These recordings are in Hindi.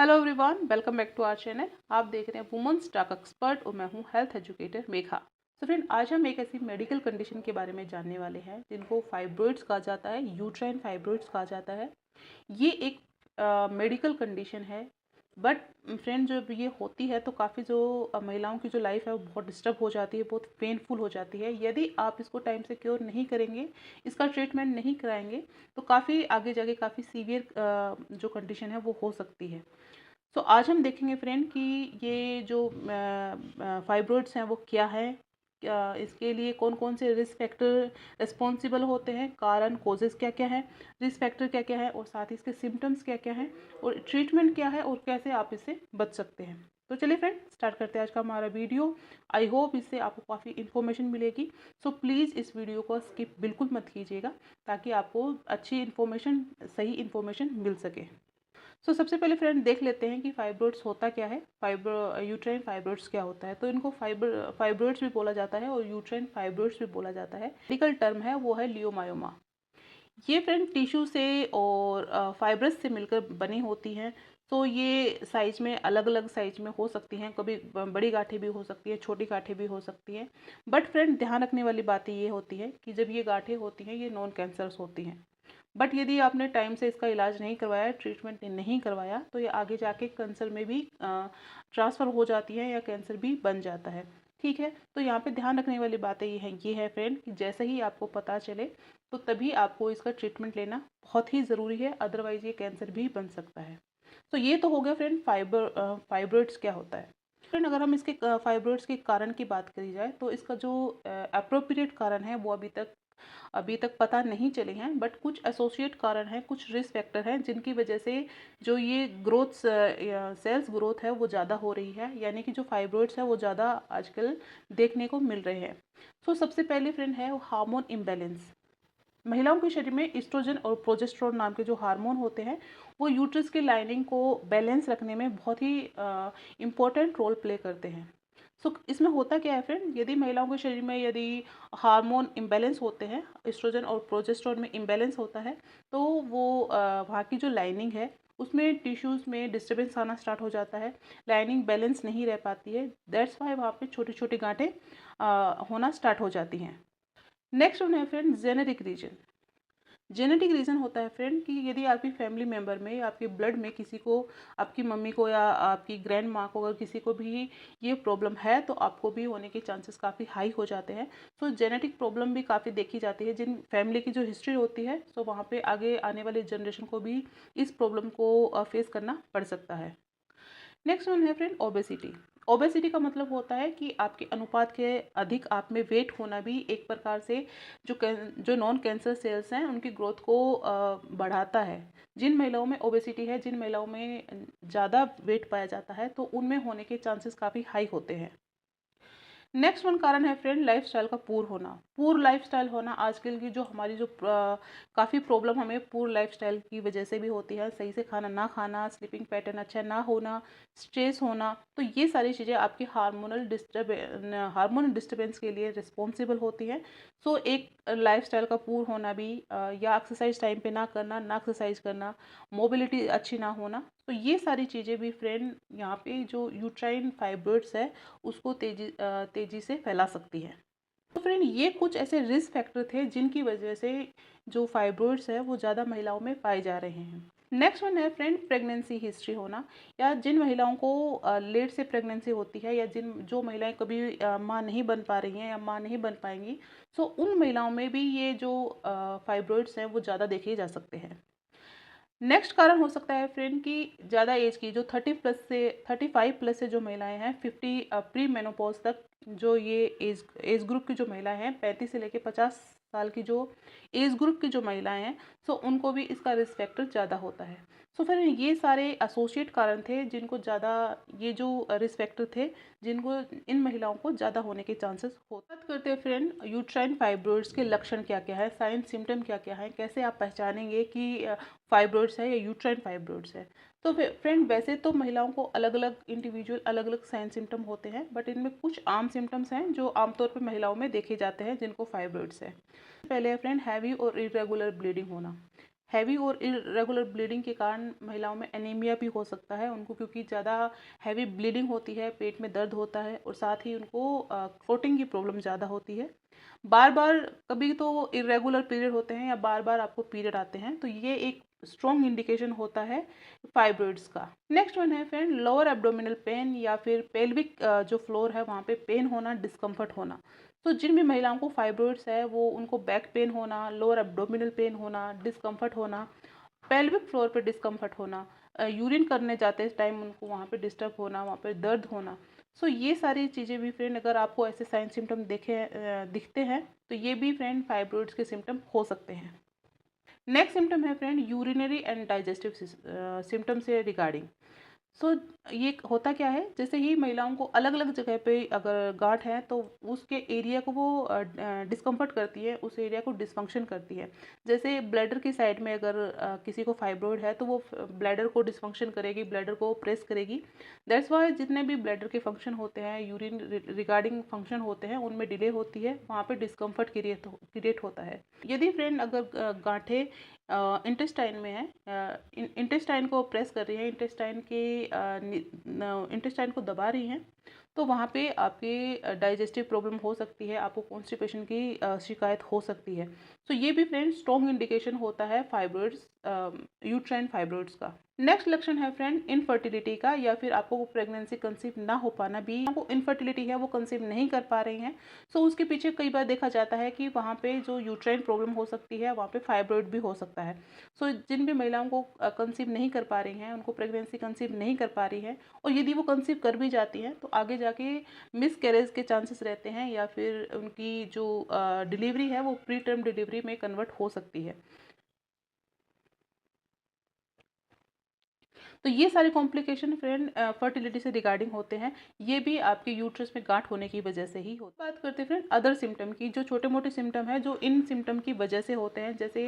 Hello everyone, welcome back to our channel. आप देख रहे हैं वुमेन्स टॉक एक्सपर्ट और मैं हूं हेल्थ एजुकेटर मेघा। तो फ्रेंड, आज हम एक ऐसी मेडिकल कंडीशन के बारे में जानने वाले हैं जिनको फाइब्रॉइड्स कहा जाता है, यूट्राइन फाइब्रॉइड्स कहा जाता है। ये एक मेडिकल कंडीशन है, बट फ्रेंड जब ये होती है तो काफ़ी जो महिलाओं की जो लाइफ है वो बहुत डिस्टर्ब हो जाती है, बहुत पेनफुल हो जाती है। यदि आप इसको टाइम से क्योर नहीं करेंगे, इसका ट्रीटमेंट नहीं कराएंगे, तो काफ़ी आगे जाके काफ़ी सीवियर जो कंडीशन है वो हो सकती है। तो आज हम देखेंगे फ्रेंड कि ये जो फाइब्रॉइड्स हैं वो क्या है, इसके लिए कौन कौन से रिस्क फैक्टर रिस्पॉन्सिबल होते हैं, कारण कोजेस क्या क्या है, रिस्क फैक्टर क्या क्या है, और साथ ही इसके सिम्टम्स क्या क्या हैं, और ट्रीटमेंट क्या है, और कैसे आप इससे बच सकते हैं। तो चलिए फ्रेंड, स्टार्ट करते हैं आज का हमारा वीडियो। आई होप इससे आपको काफ़ी इन्फॉर्मेशन मिलेगी। सो प्लीज़ इस वीडियो को स्किप बिल्कुल मत कीजिएगा, ताकि आपको अच्छी इन्फॉर्मेशन, सही इन्फॉर्मेशन मिल सके। सबसे पहले फ्रेंड देख लेते हैं कि फाइब्रॉइड्स होता क्या है, यूट्राइन फाइब्रॉइड्स क्या होता है। तो इनको फाइब्रॉइड्स भी बोला जाता है और यूट्राइन फाइब्रॉइड्स भी बोला जाता है। मेडिकल टर्म है वो है लियोमायोमा। ये फ्रेंड टिश्यू से और फाइब्रस से मिलकर बनी होती हैं। तो ये साइज में अलग अलग साइज में हो सकती हैं, कभी बड़ी गांठें भी हो सकती है, छोटी गांठें भी हो सकती हैं। बट फ्रेंड ध्यान रखने वाली बात ये होती है कि जब ये गांठें होती हैं ये नॉन कैंसरस होती हैं। बट यदि आपने टाइम से इसका इलाज नहीं करवाया, ट्रीटमेंट नहीं करवाया, तो ये आगे जाके कैंसर में भी ट्रांसफ़र हो जाती है या कैंसर भी बन जाता है। ठीक है, तो यहाँ पे ध्यान रखने वाली बातें ये है फ्रेंड कि जैसे ही आपको पता चले तो तभी आपको इसका ट्रीटमेंट लेना बहुत ही ज़रूरी है, अदरवाइज़ ये कैंसर भी बन सकता है। तो ये तो हो गया फ्रेंड फाइब्रॉइड्स क्या होता है। फ्रेंड, अगर हम इसके फाइब्रॉइड्स के कारण की बात करी जाए तो इसका जो अप्रोप्रिएट कारण है वो अभी तक पता नहीं चले हैं। बट कुछ एसोसिएट कारण हैं, कुछ रिस्क फैक्टर हैं जिनकी वजह से जो ये ग्रोथ सेल्स ग्रोथ है वो ज़्यादा हो रही है, यानी कि जो फाइब्रॉइड्स है वो ज़्यादा आजकल देखने को मिल रहे हैं। सबसे पहले फ्रेंड है हार्मोन इम्बैलेंस। महिलाओं के शरीर में इस्ट्रोजन और प्रोजेस्टेरोन नाम के जो हार्मोन होते हैं वो यूट्रस की लाइनिंग को बैलेंस रखने में बहुत ही इम्पोर्टेंट रोल प्ले करते हैं। इसमें होता क्या है फ्रेंड, यदि महिलाओं के शरीर में यदि हार्मोन इम्बैलेंस होते हैं, इस्ट्रोजन और प्रोजेस्टेरोन में इम्बैलेंस होता है, तो वो वहाँ की जो लाइनिंग है उसमें टिश्यूज़ में डिस्टर्बेंस आना स्टार्ट हो जाता है। लाइनिंग बैलेंस नहीं रह पाती है, दैट्स वाई वहाँ पे छोटी छोटी गांठें होना स्टार्ट हो जाती हैं। नेक्स्ट वन है friend genetic reason. Genetic reason होता है फ्रेंड कि यदि आपकी फैमिली मेम्बर में, आपके ब्लड में किसी को, आपकी मम्मी को या आपकी ग्रैंड माँ को अगर किसी को भी ये प्रॉब्लम है तो आपको भी होने के चांसेस काफ़ी हाई हो जाते हैं। जेनेटिक प्रॉब्लम भी काफ़ी देखी जाती है, जिन फैमिली की जो हिस्ट्री होती है वहाँ पे आगे आने वाले जनरेशन को भी इस प्रॉब्लम को फेस करना पड़ सकता है। नेक्स्ट वन है फ्रेंड ओबेसिटी। ओबेसिटी का मतलब होता है कि आपके अनुपात के अधिक आप में वेट होना भी एक प्रकार से जो नॉन कैंसर सेल्स हैं उनकी ग्रोथ को बढ़ाता है। जिन महिलाओं में ओबेसिटी है, जिन महिलाओं में ज़्यादा वेट पाया जाता है, तो उनमें होने के चांसेस काफ़ी हाई होते हैं। नेक्स्ट वन कारण है फ्रेंड लाइफस्टाइल का पूर लाइफस्टाइल होना। आजकल की जो हमारी जो काफ़ी प्रॉब्लम हमें पूर लाइफस्टाइल की वजह से भी होती है, सही से खाना ना खाना, स्लीपिंग पैटर्न अच्छा ना होना, स्ट्रेस होना। तो ये सारी चीज़ें आपकी हार्मोनल डिस्टर्बेंस के लिए रिस्पॉन्सिबल होती हैं। एक लाइफस्टाइल का पूर होना भी, या एक्सरसाइज टाइम पे ना करना, ना एक्सरसाइज करना, मोबिलिटी अच्छी ना होना, तो ये सारी चीज़ें भी फ्रेंड यहाँ पे जो यूट्राइन फाइब्रॉइड्स है उसको तेज़ी से फैला सकती है। तो फ्रेंड, ये कुछ ऐसे रिस्क फैक्टर थे जिनकी वजह से जो फाइब्रॉइड्स है वो ज़्यादा महिलाओं में पाए जा रहे हैं। नेक्स्ट वन है फ्रेंड प्रेगनेंसी हिस्ट्री होना, या जिन महिलाओं को लेट से प्रेगनेंसी होती है, या जो महिलाएं कभी माँ नहीं बन पा रही हैं या माँ नहीं बन पाएंगी, उन महिलाओं में भी ये जो फाइब्रॉइड्स हैं वो ज़्यादा देखे जा सकते हैं। नेक्स्ट कारण हो सकता है फ्रेंड कि ज़्यादा एज की जो 35 प्लस से जो महिलाएं हैं, 50 प्री मेनोपॉज तक जो ये एज ग्रुप की जो महिलाएं हैं, 35 से लेकर 50 साल की जो एज ग्रुप की जो महिलाएं हैं, उनको भी इसका रिस्क फैक्टर ज़्यादा होता है। फिर ये सारे एसोसिएट कारण थे जिनको ज़्यादा, ये जो रिस्क फैक्टर थे जिनको इन महिलाओं को ज़्यादा होने के चांसेस होते। बात करते हैं फ्रेंड यूट्राइन फाइब्रॉइड्स के लक्षण क्या क्या है, साइन सिम्टम क्या क्या है, कैसे आप पहचानेंगे कि फाइब्रॉइड्स है या यूट्राइन फाइब्रॉइड्स है। तो फ्रेंड, वैसे तो महिलाओं को अलग अलग इंडिविजुअल अलग अलग साइन सिम्टम होते हैं, बट इनमें कुछ आम सिम्टम्स हैं जो आमतौर पर महिलाओं में देखे जाते हैं जिनको फाइब्रॉइड्स है। पहले है फ्रेंड हैवी और इरेगुलर ब्लीडिंग होना। हैवी और इरेगुलर ब्लीडिंग के कारण महिलाओं में एनीमिया भी हो सकता है उनको, क्योंकि ज़्यादा हैवी ब्लीडिंग होती है, पेट में दर्द होता है और साथ ही उनको क्लोटिंग की प्रॉब्लम ज़्यादा होती है। बार बार कभी तो इरेगुलर पीरियड होते हैं या बार बार आपको पीरियड आते हैं, तो ये एक स्ट्रॉन्ग इंडिकेशन होता है फाइब्रॉइड्स का। नेक्स्ट वन है फ्रेंड लोअर एब्डोमिनल पेन या फिर पेल्विक जो फ्लोर है वहाँ पे पेन होना, डिस्कम्फर्ट होना। तो जिन भी महिलाओं को फाइब्रॉइड्स है वो उनको बैक पेन होना, लोअर एब्डोमिनल पेन होना, डिस्कम्फर्ट होना, पेल्विक फ्लोर पे डिस्कम्फर्ट होना, यूरिन करने जाते टाइम उनको वहाँ पे डिस्टर्ब होना, वहाँ पे दर्द होना। सो ये सारी चीज़ें भी फ्रेंड अगर आपको ऐसे साइन सिम्टम दिखते हैं तो ये भी फ्रेंड फाइब्रॉइड्स के सिम्टम हो सकते हैं। नेक्स्ट सिम्टम है friend urinary and digestive symptom से रिगार्डिंग। सो ये होता क्या है, जैसे ही महिलाओं को अलग अलग जगह पे अगर गांठ है तो उसके एरिया को वो डिस्कम्फर्ट करती है, उस एरिया को डिसफंक्शन करती है। जैसे ब्लैडर की साइड में अगर किसी को फाइब्रॉइड है तो वो ब्लैडर को डिसफंक्शन करेगी, ब्लैडर को प्रेस करेगी। दैट्स वाई जितने भी ब्लैडर के फंक्शन होते हैं, यूरिन रिगार्डिंग फंक्शन होते हैं, उनमें डिले होती है, वहाँ पे डिस्कम्फर्ट क्रिएट होता है। यदि फ्रेंड अगर गांठें इंटेस्टाइन में है, इंटेस्टाइन को प्रेस कर रही है, इंटेस्टाइन को दबा रही हैं, तो वहाँ पे आपकी डाइजेस्टिव प्रॉब्लम हो सकती है, आपको कॉन्स्टिपेशन की शिकायत हो सकती है। तो ये भी फ्रेंड स्ट्रॉन्ग इंडिकेशन होता है फाइब्रॉइड्स, यूट्राइन फाइब्रॉइड्स का। नेक्स्ट लक्षण है फ्रेंड इनफर्टिलिटी का, या फिर आपको प्रेगनेंसी कंसीव ना हो पाना भी, आपको इनफर्टिलिटी है वो कंसीव नहीं कर पा रही हैं। सो उसके पीछे कई बार देखा जाता है कि वहाँ पे जो यूट्राइन प्रॉब्लम हो सकती है वहाँ पे फाइब्रॉइड भी हो सकता है। सो जिन भी महिलाओं को कंसीव नहीं कर पा रही हैं, उनको प्रेगनेंसी कंसीव नहीं कर पा रही है, और यदि वो कंसीव कर भी जाती हैं तो आगे जाके मिस कैरेज के चांसेस रहते हैं, या फिर उनकी जो डिलीवरी है वो प्री टर्म डिलीवरी में कन्वर्ट हो सकती है। तो ये सारे कॉम्प्लिकेशन फ्रेंड फर्टिलिटी से रिगार्डिंग होते हैं, ये भी आपके यूट्रस में गांठ होने की वजह से ही होता है। बात करते हैं फ्रेंड अदर सिम्टम की, जो छोटे मोटे सिम्टम है जो इन सिम्टम की वजह से होते हैं, जैसे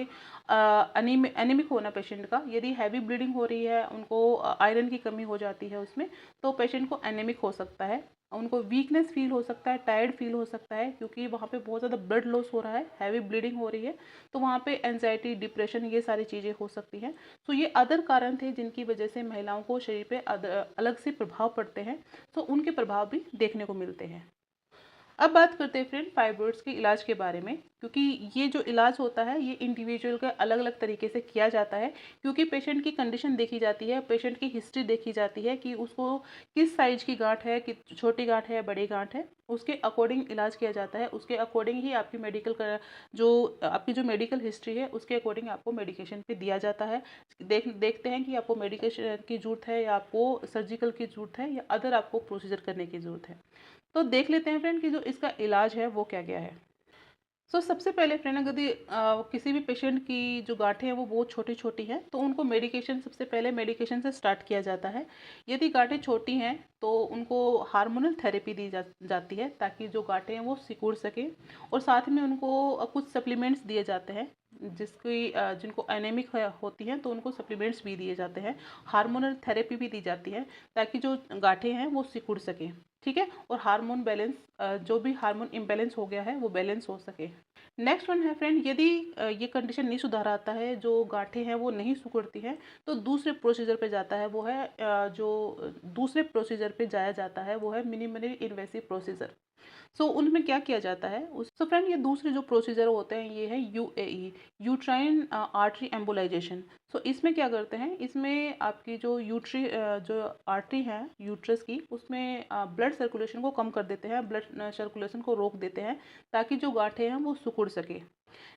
एनीमिक होना पेशेंट का, यदि हैवी ब्लीडिंग हो रही है, उनको आयरन की कमी हो जाती है उसमें, तो पेशेंट को एनीमिक हो सकता है, उनको वीकनेस फील हो सकता है, टायर्ड फील हो सकता है, क्योंकि वहाँ पे बहुत ज़्यादा ब्लड लॉस हो रहा है, हैवी ब्लीडिंग हो रही है, तो वहाँ पे एंजाइटी, डिप्रेशन, ये सारी चीज़ें हो सकती हैं। तो ये अदर कारण थे जिनकी वजह से महिलाओं को शरीर पे अलग से प्रभाव पड़ते हैं, तो उनके प्रभाव भी देखने को मिलते हैं। अब बात करते हैं फ्रेंड फाइब्रॉइड्स के इलाज के बारे में, क्योंकि ये जो इलाज होता है ये इंडिविजुअल का अलग अलग तरीके से किया जाता है, क्योंकि पेशेंट की कंडीशन देखी जाती है, पेशेंट की हिस्ट्री देखी जाती है कि उसको किस साइज की गांठ है, कि छोटी गांठ है या बड़ी गांठ है, उसके अकॉर्डिंग इलाज किया जाता है। उसके अकॉर्डिंग ही आपकी आपकी जो मेडिकल हिस्ट्री है उसके अकॉर्डिंग आपको मेडिकेशन पे दिया जाता है। देखते हैं कि आपको मेडिकेशन की ज़रूरत है या आपको सर्जिकल की ज़रूरत है या अदर आपको प्रोसीजर करने की ज़रूरत है। तो देख लेते हैं फ्रेंड कि जो इसका इलाज है वो क्या क्या है। सबसे पहले फ्रेंड अगर किसी भी पेशेंट की जो गांठें हैं वो बहुत छोटी छोटी हैं, तो उनको मेडिकेशन, सबसे पहले मेडिकेशन से स्टार्ट किया जाता है। यदि गांठें छोटी हैं तो उनको हार्मोनल थेरेपी दी जाती है, ताकि जो गांठें हैं वो सिकुड़ सकें, और साथ में उनको कुछ सप्लीमेंट्स दिए जाते हैं, जिनको एनेमिक होती हैं तो उनको सप्लीमेंट्स भी दिए जाते हैं, हार्मोनल थेरेपी भी दी जाती है, ताकि जो गांठें हैं वो सिकुड़ सकें, ठीक है, और हार्मोन बैलेंस, जो भी हार्मोन इम्बैलेंस हो गया है वो बैलेंस हो सके। नेक्स्ट वन है फ्रेंड, यदि ये कंडीशन नहीं सुधार आता है, जो गांठें हैं वो नहीं सिकुड़ती हैं, तो दूसरे प्रोसीजर पे जाता है, वो है जो दूसरे प्रोसीजर पे जाया जाता है वो है मिनिमली इन्वेसिव प्रोसीजर। उनमें क्या किया जाता है फ्रेंड, ये दूसरे जो प्रोसीजर होते हैं ये है यूएई, यूट्राइन आर्टरी एम्बोलाइजेशन। इसमें क्या करते हैं, इसमें आपकी जो आर्टरी है यूट्रस की, उसमें ब्लड सर्कुलेशन को कम कर देते हैं, ब्लड सर्कुलेशन को रोक देते हैं, ताकि जो गांठें हैं वो सिकुड़ सके।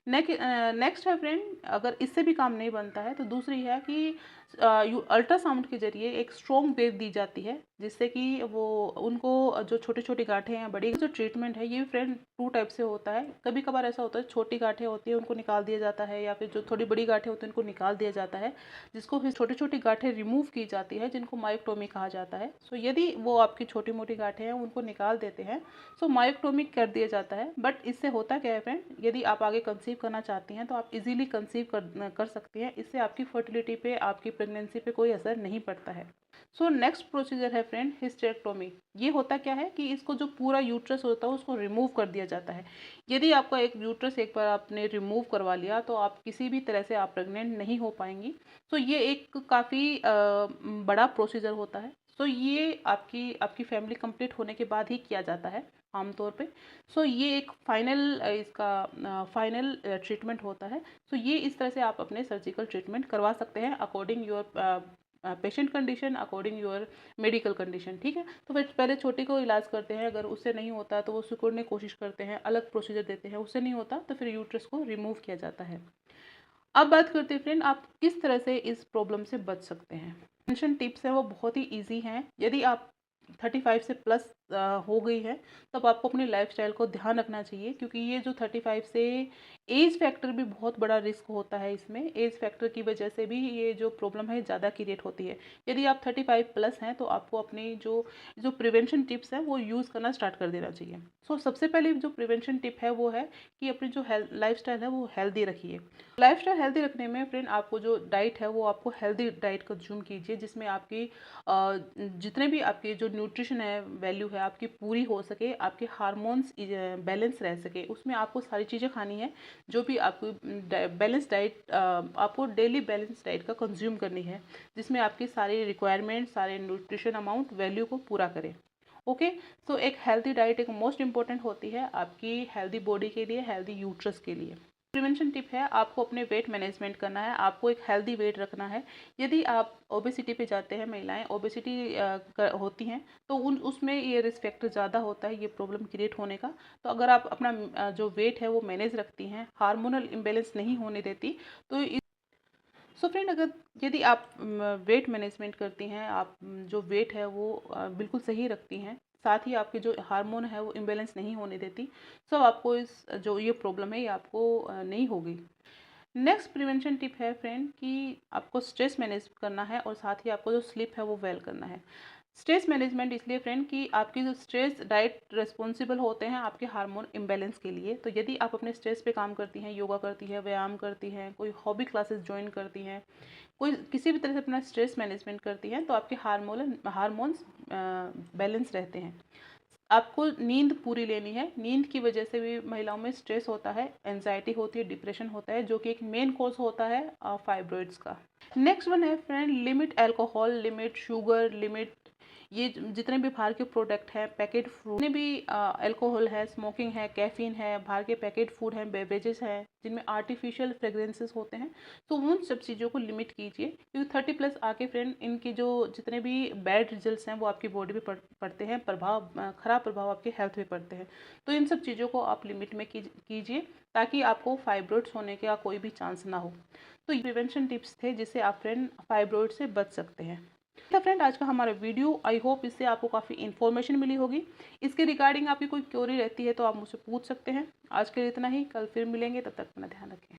नेक्स्ट है फ्रेंड, अगर इससे भी काम नहीं बनता है तो दूसरी है कि अल्ट्रासाउंड के जरिए एक स्ट्रॉन्ग वेव दी जाती है, जिससे कि वो उनको जो छोटी छोटी गांठें हैं, बड़ी जो ट्रीटमेंट है ये फ्रेंड 2 टाइप से होता है। कभी कभार ऐसा होता है छोटी गांठें होती है उनको निकाल दिया जाता है, या फिर जो थोड़ी बड़ी गांठें होती हैं उनको निकाल दिया जाता है, जिसको फिर छोटी छोटी गांठें रिमूव की जाती है, जिनको मायोक्टोमी कहा जाता है। यदि वो आपकी छोटी मोटी गांठें हैं उनको निकाल देते हैं, मायोक्टोमी कर दिया जाता है। बट इससे होता क्या है फ्रेंड, यदि आप आगे कंसीव करना चाहती हैं तो आप इजीली कंसीव कर सकती हैं। इससे आपकी फर्टिलिटी पे, आपकी प्रेगनेंसी पे कोई असर नहीं पड़ता है। सो नेक्स्ट प्रोसीजर है फ्रेंड हिस्टेरेक्टोमी। ये होता क्या है कि इसको जो पूरा यूट्रस होता है उसको रिमूव कर दिया जाता है। यदि आपका एक यूट्रस एक बार आपने रिमूव करवा लिया तो आप किसी भी तरह से आप प्रेग्नेंट नहीं हो पाएंगी। तो ये एक काफ़ी बड़ा प्रोसीजर होता है। तो ये आपकी आपकी फैमिली कंप्लीट होने के बाद ही किया जाता है आमतौर पे। सो ये एक फाइनल इसका फाइनल ट्रीटमेंट होता है। सो ये इस तरह से आप अपने सर्जिकल ट्रीटमेंट करवा सकते हैं according your patient condition, according your medical condition. ठीक है, तो फिर पहले छोटी को इलाज करते हैं, अगर उससे नहीं होता तो वो सिकुड़ने की कोशिश करते हैं, अलग प्रोसीजर देते हैं, उससे नहीं होता तो फिर यूट्रस को रिमूव किया जाता है। अब बात करते हैं फ्रेंड आप किस तरह से इस प्रॉब्लम से बच सकते हैं। प्रिवेंशन टिप्स हैं वो बहुत ही ईजी हैं। यदि आप 35 से प्लस हो गई है तब आपको अपनी लाइफस्टाइल को ध्यान रखना चाहिए, क्योंकि ये जो 35 से एज फैक्टर भी बहुत बड़ा रिस्क होता है। इसमें एज फैक्टर की वजह से भी ये जो प्रॉब्लम है ज़्यादा क्रिएट होती है। यदि आप 35 प्लस हैं तो आपको अपनी जो जो प्रिवेंशन टिप्स हैं वो यूज़ करना स्टार्ट कर देना चाहिए। सो सबसे पहले जो प्रिवेंशन टिप है वो है कि अपनी जो लाइफस्टाइल है वो हेल्दी रखिए। लाइफस्टाइल हेल्दी रखने में फ्रेंड आपको जो डाइट है वो आपको हेल्दी डाइट कंज्यूम कीजिए, जिसमें आपकी जितने भी आपकी जो न्यूट्रिशन है वैल्यू है आपकी पूरी हो सके, आपके हार्मोन्स बैलेंस रह सके, उसमें आपको सारी चीज़ें खानी है। जो भी आपको बैलेंस डाइट आपको डेली बैलेंस डाइट का कंज्यूम करनी है, जिसमें आपकी सारी रिक्वायरमेंट, सारे न्यूट्रिशन अमाउंट वैल्यू को पूरा करे। ओके, सो एक हेल्दी डाइट एक मोस्ट इंपॉर्टेंट होती है आपकी हेल्दी बॉडी के लिए, हेल्दी यूट्रस के लिए। प्रिवेंशन टिप है आपको अपने वेट मैनेजमेंट करना है, आपको एक हेल्दी वेट रखना है। यदि आप ओबेसिटी पे जाते हैं, महिलाएं ओबेसिटी होती हैं तो उसमें ये रिस्क फैक्टर ज़्यादा होता है ये प्रॉब्लम क्रिएट होने का। तो अगर आप अपना जो वेट है वो मैनेज रखती हैं, हार्मोनल इम्बेलेंस नहीं होने देती, तो सो फ्रेंड अगर यदि आप वेट मैनेजमेंट करती हैं, आप जो वेट है वो बिल्कुल सही रखती हैं, साथ ही आपके जो हार्मोन है वो इम्बेलेंस नहीं होने देती, सब आपको इस जो ये प्रॉब्लम है ये आपको नहीं होगी। नेक्स्ट प्रिवेंशन टिप है फ्रेंड कि आपको स्ट्रेस मैनेज करना है और साथ ही आपको जो स्लीप है वो वेल करना है। स्ट्रेस मैनेजमेंट इसलिए फ्रेंड कि आपकी जो स्ट्रेस डाइट रिस्पॉन्सिबल होते हैं आपके हार्मोन इम्बैलेंस के लिए। तो यदि आप अपने स्ट्रेस पे काम करती हैं, योगा करती हैं, व्यायाम करती हैं, कोई हॉबी क्लासेस ज्वाइन करती हैं, कोई किसी भी तरह से अपना स्ट्रेस मैनेजमेंट करती हैं, तो आपके हार्मोन्स बैलेंस रहते हैं। आपको नींद पूरी लेनी है। नींद की वजह से भी महिलाओं में स्ट्रेस होता है, एंजाइटी होती है, डिप्रेशन होता है, जो कि एक मेन कॉज होता है फाइब्रॉइड्स का। नेक्स्ट वन है friend limit alcohol, limit sugar, limit ये जितने भी बाहर के प्रोडक्ट हैं, पैकेट फूड, जितने भी अल्कोहल है, स्मोकिंग है, कैफीन है, बाहर के पैकेट फूड हैं, बेवरेजेस हैं जिनमें आर्टिफिशियल फ्रेग्रेंसेस होते हैं, तो उन सब चीज़ों को लिमिट कीजिए। क्योंकि 30 प्लस आके फ्रेंड इनकी जो जितने भी बैड रिजल्ट्स हैं वो आपकी बॉडी पे पड़ते हैं, खराब प्रभाव आपके हेल्थ पे पड़ते हैं। तो इन सब चीज़ों को आप लिमिट में कीजिए ताकि आपको फाइब्रॉइड्स होने का कोई भी चांस ना हो। तो ये प्रिवेंशन टिप्स थे जिससे आप फ्रेंड फाइब्रॉइड से बच सकते हैं। तो फ्रेंड आज का हमारा वीडियो, आई होप इससे आपको काफ़ी इन्फॉर्मेशन मिली होगी। इसके रिगार्डिंग आपकी कोई क्वेरी रहती है तो आप मुझसे पूछ सकते हैं। आज के लिए इतना ही, कल फिर मिलेंगे, तब तक अपना ध्यान रखें।